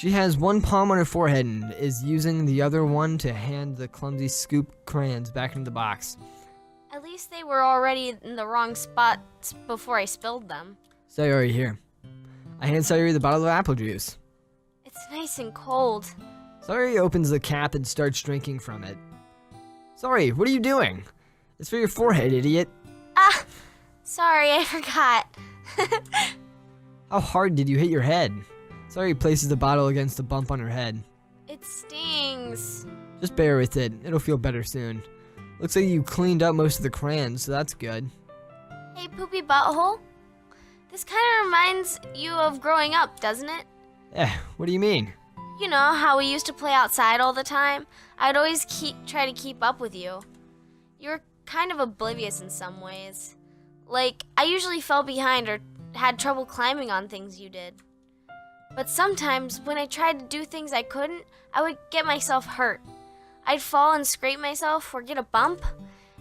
She has one palm on her forehead and is using the other one to hand the clumsy scoop crayons back into the box. At least they were already in the wrong spots before I spilled them. Sayori, here. I hand Sayori the bottle of apple juice. It's nice and cold. Sayori opens the cap and starts drinking from it. Sorry, what are you doing? It's for your forehead, idiot. Ah, sorry, I forgot. How hard did you hit your head? Sayori places the bottle against the bump on her head. It stings. Just bear with it. It'll feel better soon. Looks like you cleaned up most of the crayons, so that's good. Hey, Poopy Butthole. This kind of reminds you of growing up, doesn't it? What do you mean? You know how we used to play outside all the time? I'd always try to keep up with you. You were kind of oblivious in some ways. Like, I usually fell behind or had trouble climbing on things you did. But sometimes, when I tried to do things I couldn't, I would get myself hurt. I'd fall and scrape myself or get a bump,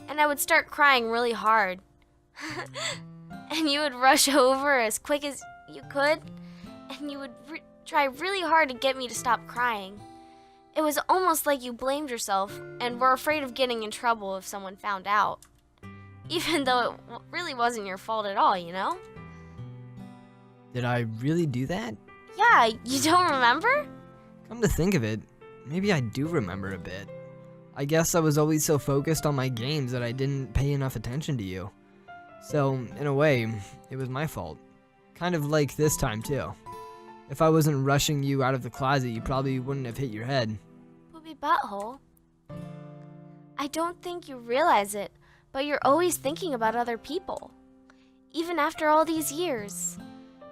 and I would start crying really hard. And you would rush over as quick as you could, and you would try really hard to get me to stop crying. It was almost like you blamed yourself and were afraid of getting in trouble if someone found out. Even though it really wasn't your fault at all, you know? Did I really do that? Yeah, you don't remember? Come to think of it, maybe I do remember a bit. I guess I was always so focused on my games that I didn't pay enough attention to you. So, in a way, it was my fault. Kind of like this time, too. If I wasn't rushing you out of the closet, you probably wouldn't have hit your head. Poopy Butthole. I don't think you realize it, but you're always thinking about other people. Even after all these years.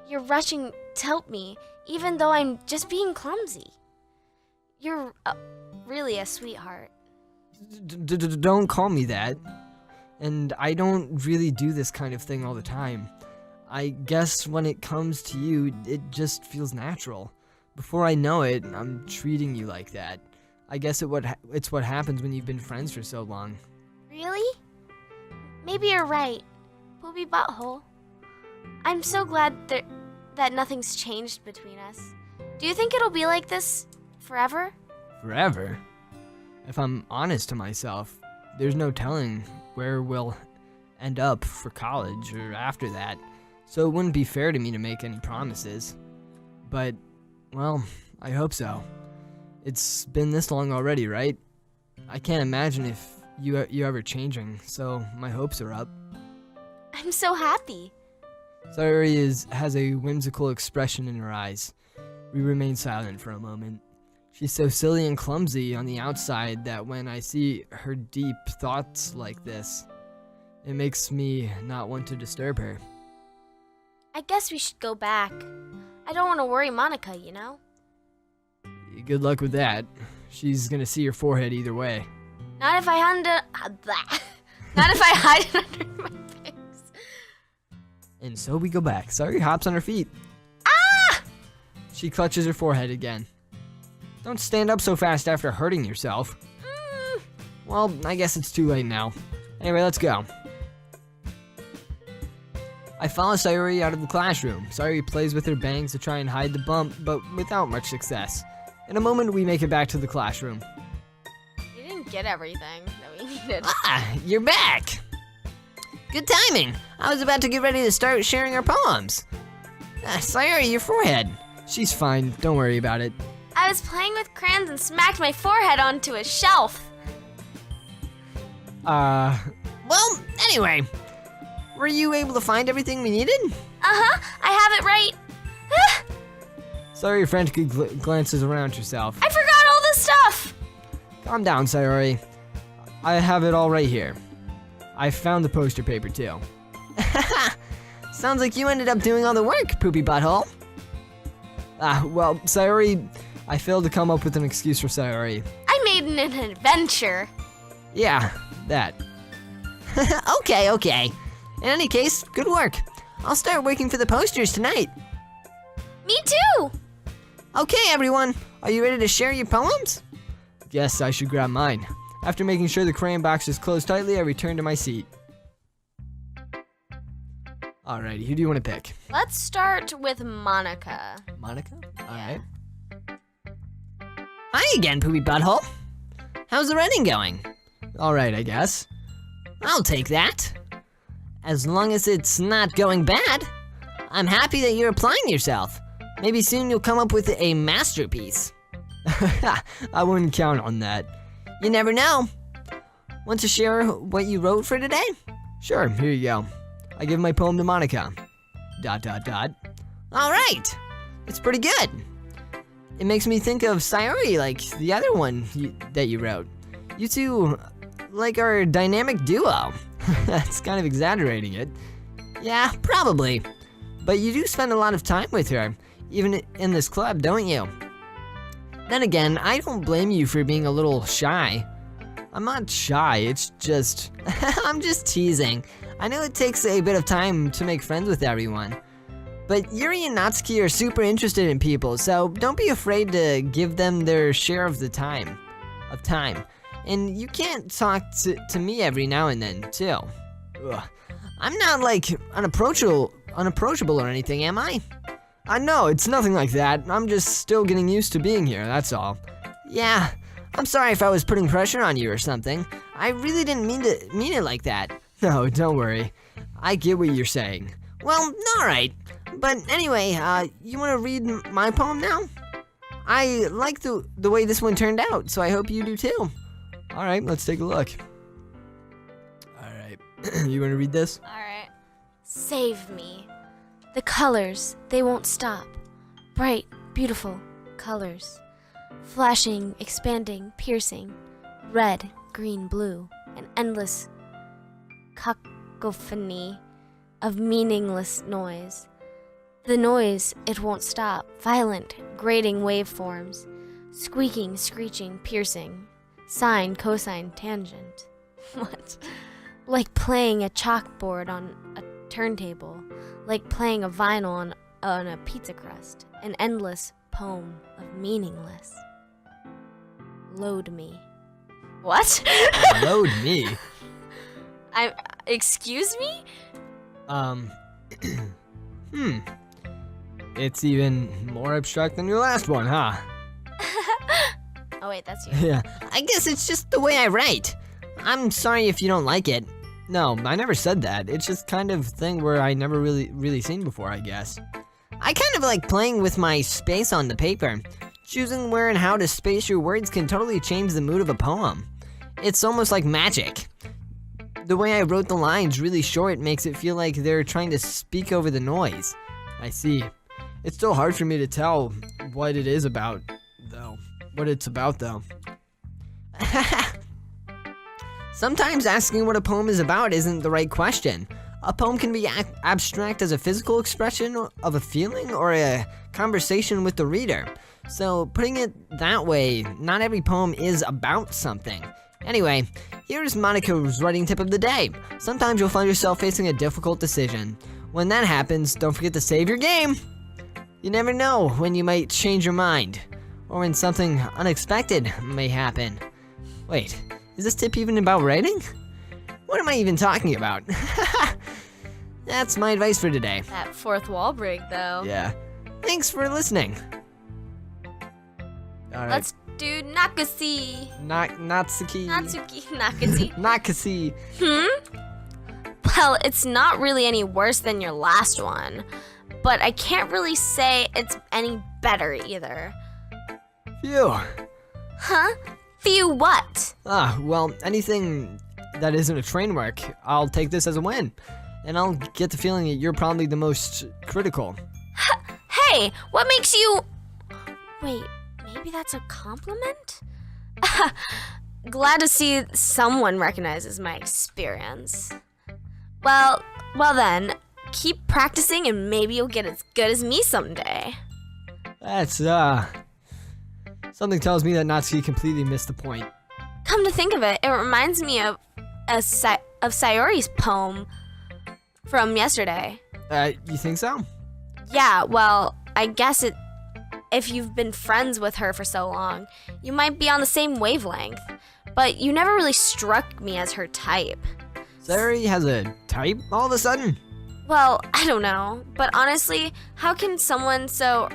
You're rushing to help me, even though I'm just being clumsy. You're really a sweetheart. Don't call me that. And I don't really do this kind of thing all the time. I guess when it comes to you, it just feels natural. Before I know it, I'm treating you like that. I guess it's what happens when you've been friends for so long. Really? Maybe you're right. Poopy Butthole. I'm so glad that nothing's changed between us. Do you think it'll be like this forever? Forever? If I'm honest to myself, there's no telling where we'll end up for college or after that, so it wouldn't be fair to me to make any promises. But, well, I hope so. It's been this long already, right? I can't imagine if you're ever changing, so my hopes are up. I'm so happy. Sayori has a whimsical expression in her eyes. We remain silent for a moment. She's so silly and clumsy on the outside that when I see her deep thoughts like this, it makes me not want to disturb her. I guess we should go back. I don't want to worry Monika, you know? Good luck with that. She's gonna see your forehead either way. Not if I Not if I hide it under my face. And so we go back. Sayori hops on her feet. Ah! She clutches her forehead again. Don't stand up so fast after hurting yourself. Well, I guess it's too late now. Anyway, let's go. I follow Sayori out of the classroom. Sayori plays with her bangs to try and hide the bump, but without much success. In a moment, we make it back to the classroom. You didn't get everything that we needed. You're back! Good timing! I was about to get ready to start sharing our poems. Sayori, your forehead. She's fine, don't worry about it. I was playing with crayons and smacked my forehead onto a shelf. Well, anyway. Were you able to find everything we needed? Uh-huh, I have it right. Sayori frantically glances around herself. I forgot all this stuff! Calm down, Sayori. I have it all right here. I found the poster paper, too. Sounds like you ended up doing all the work, Poopy Butthole. Well, Sayori, I failed to come up with an excuse for Sayori. I made an adventure. Yeah, that. Okay. In any case, good work. I'll start working for the posters tonight. Me too! Okay, everyone. Are you ready to share your poems? Guess I should grab mine. After making sure the crayon box is closed tightly, I return to my seat. Alrighty, who do you want to pick? Let's start with Monika. Monika? Alright. again, Poopy Butthole. How's the writing going? All right, I guess. I'll take that. As long as it's not going bad. I'm happy that you're applying yourself. Maybe soon you'll come up with a masterpiece. I wouldn't count on that. You never know. Want to share what you wrote for today? Sure, here you go. I give my poem to Monika. ... All right. It's pretty good. It makes me think of Sayori, like the other one that you wrote. You two, like, are a dynamic duo. That's kind of exaggerating it. Yeah, probably. But you do spend a lot of time with her, even in this club, don't you? Then again, I don't blame you for being a little shy. I'm not shy, it's just... I'm just teasing. I know it takes a bit of time to make friends with everyone. But Yuri and Natsuki are super interested in people, so don't be afraid to give them their share of the time. And you can't talk to me every now and then, too. Ugh. I'm not, like, unapproachable or anything, am I? No, it's nothing like that. I'm just still getting used to being here, that's all. Yeah, I'm sorry if I was putting pressure on you or something. I really didn't mean it like that. No, don't worry. I get what you're saying. Well, alright. But anyway, you want to read my poem now? I like the way this one turned out, so I hope you do too. Alright, let's take a look. Alright, you want to read this? Alright. Save me. The colors, they won't stop. Bright, beautiful colors. Flashing, expanding, piercing. Red, green, blue. An endless cacophony of meaningless noise. The noise, it won't stop. Violent, grating waveforms. Squeaking, screeching, piercing. Sine, cosine, tangent. What? Like playing a chalkboard on a turntable. Like playing a vinyl on a pizza crust. An endless poem of meaningless. Load me. What? Load me? Excuse me? It's even more abstract than your last one, huh? Oh wait, that's you. Yeah, I guess it's just the way I write. I'm sorry if you don't like it. No, I never said that. It's just kind of thing where I never really seen before, I guess. I kind of like playing with my space on the paper. Choosing where and how to space your words can totally change the mood of a poem. It's almost like magic. The way I wrote the lines really short makes it feel like they're trying to speak over the noise. I see. It's still hard for me to tell what it's about, though. Sometimes asking what a poem is about isn't the right question. A poem can be abstract as a physical expression of a feeling or a conversation with the reader. So putting it that way, not every poem is about something. Anyway, here's Monika's writing tip of the day. Sometimes you'll find yourself facing a difficult decision. When that happens, don't forget to save your game. You never know when you might change your mind, or when something unexpected may happen. Wait, is this tip even about writing? What am I even talking about? That's my advice for today. That fourth wall break, though. Yeah. Thanks for listening. All right. Let's do Nakasi. Natsuki. Nakasi. Nakasi. Well, it's not really any worse than your last one, but I can't really say it's any better either. Phew. Huh? Phew what? Well, anything that isn't a train wreck, I'll take this as a win. And I'll get the feeling that you're probably the most critical. Hey, what makes you... Wait, maybe that's a compliment? Glad to see someone recognizes my experience. Well then, keep practicing and maybe you'll get as good as me someday. That's, something tells me that Natsuki completely missed the point. Come to think of it, it reminds me of Sayori's poem from yesterday. You think so? Yeah, well, I guess if you've been friends with her for so long, you might be on the same wavelength. But you never really struck me as her type. Sayori has a type all of a sudden? Well, I don't know. But honestly, how can someone so,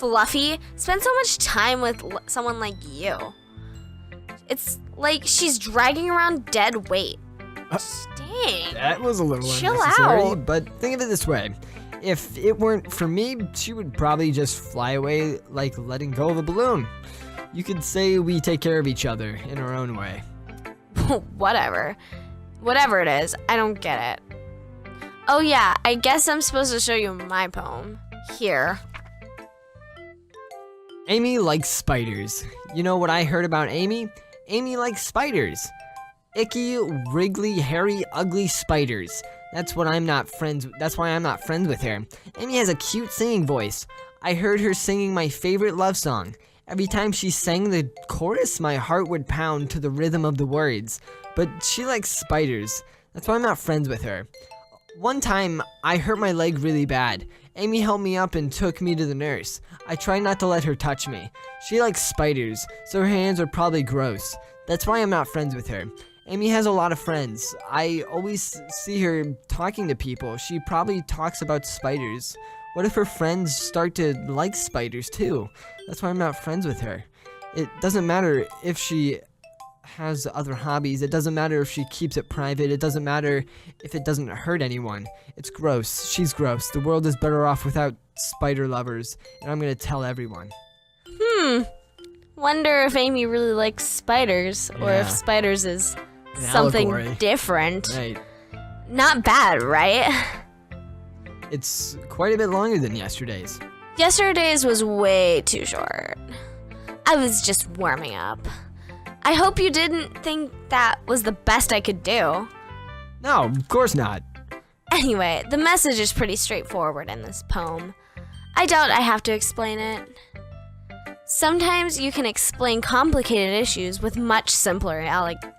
Fluffy spends so much time with someone like you. It's like she's dragging around dead weight. Dang. That was a little Chill unnecessary, out. but think of it this way. If it weren't for me, she would probably just fly away like letting go of a balloon. You could say we take care of each other in our own way. Whatever. Whatever it is, I don't get it. Oh yeah, I guess I'm supposed to show you my poem. Here. Amy likes spiders. You know what I heard about Amy? Amy likes spiders. Icky, wriggly, hairy, ugly spiders. That's why I'm not friends with her. Amy has a cute singing voice. I heard her singing my favorite love song. Every time she sang the chorus, my heart would pound to the rhythm of the words. But she likes spiders. That's why I'm not friends with her. One time, I hurt my leg really bad. Amy helped me up and took me to the nurse. I tried not to let her touch me. She likes spiders, so her hands are probably gross. That's why I'm not friends with her. Amy has a lot of friends. I always see her talking to people. She probably talks about spiders. What if her friends start to like spiders too? That's why I'm not friends with her. It doesn't matter if she has other hobbies. It doesn't matter if she keeps it private. It doesn't matter if it doesn't hurt anyone. It's gross. She's gross. The world is better off without spider lovers, and I'm gonna tell everyone. Wonder if Amy really likes spiders, or if spiders is something allegory. Different. Right. Not bad, right? It's quite a bit longer than yesterday's. Yesterday's was way too short. I was just warming up. I hope you didn't think that was the best I could do. No, of course not. Anyway, the message is pretty straightforward in this poem. I doubt I have to explain it. Sometimes you can explain complicated issues with much simpler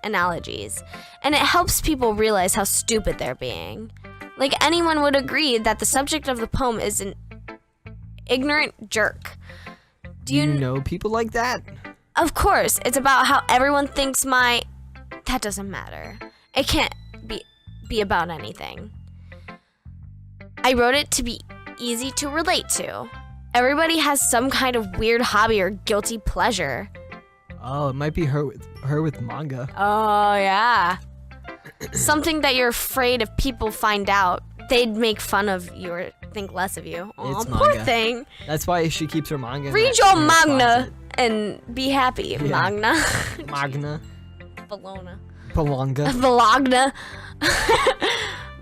analogies, and it helps people realize how stupid they're being. Like anyone would agree that the subject of the poem is an ignorant jerk. Do you know people like that? Of course, it's about how everyone thinks that doesn't matter. It can't be about anything. I wrote it to be easy to relate to. Everybody has some kind of weird hobby or guilty pleasure. Oh, it might be her with manga. Oh, yeah. Something that you're afraid if people find out, they'd make fun of you or think less of you. Oh, It's poor manga. thing. That's why she keeps her manga. Read your manga and be happy. Yeah. Magna. Magna. Bologna. Bolonga. Bologna.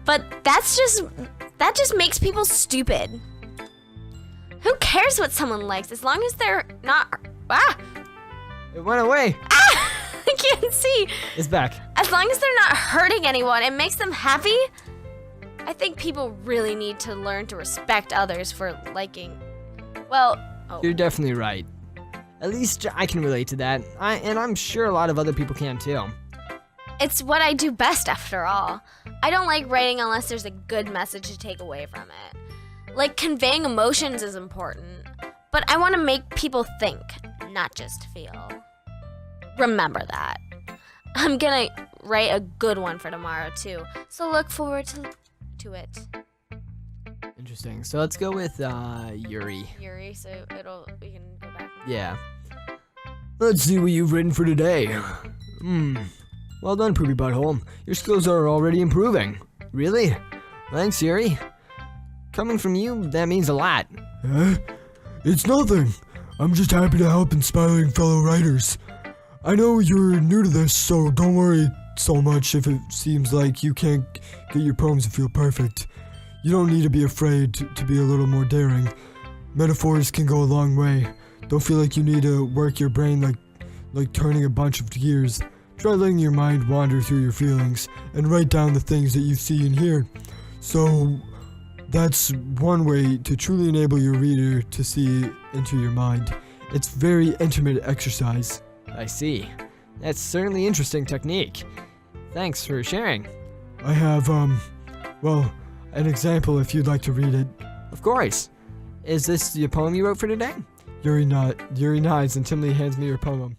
But that just makes people stupid. Who cares what someone likes as long as they're not... It went away. I can't see. It's back. As long as they're not hurting anyone, it makes them happy. I think people really need to learn to respect others for liking... You're definitely right. At least I can relate to that. And I'm sure a lot of other people can too. It's what I do best, after all. I don't like writing unless there's a good message to take away from it. Like, conveying emotions is important, but I want to make people think, not just feel. Remember that. I'm gonna write a good one for tomorrow, too, so look forward to it. Interesting. So let's go with Yuri. Yuri, so we can go back. Yeah. Let's see what you've written for today. Well done, Poopy Butthole. Your skills are already improving. Really? Thanks, Yuri. Coming from you, that means a lot. It's nothing. I'm just happy to help inspiring fellow writers. I know you're new to this, so don't worry so much if it seems like you can't get your poems to feel perfect. You don't need to be afraid to be a little more daring. Metaphors can go a long way. Don't feel like you need to work your brain like turning a bunch of gears. Try letting your mind wander through your feelings and write down the things that you see and hear. So that's one way to truly enable your reader to see into your mind. It's very intimate exercise. I see. That's certainly interesting technique. Thanks for sharing. I have, an example if you'd like to read it. Of course. Is this the poem you wrote for today? Yuri nods and Timely hands me your poem.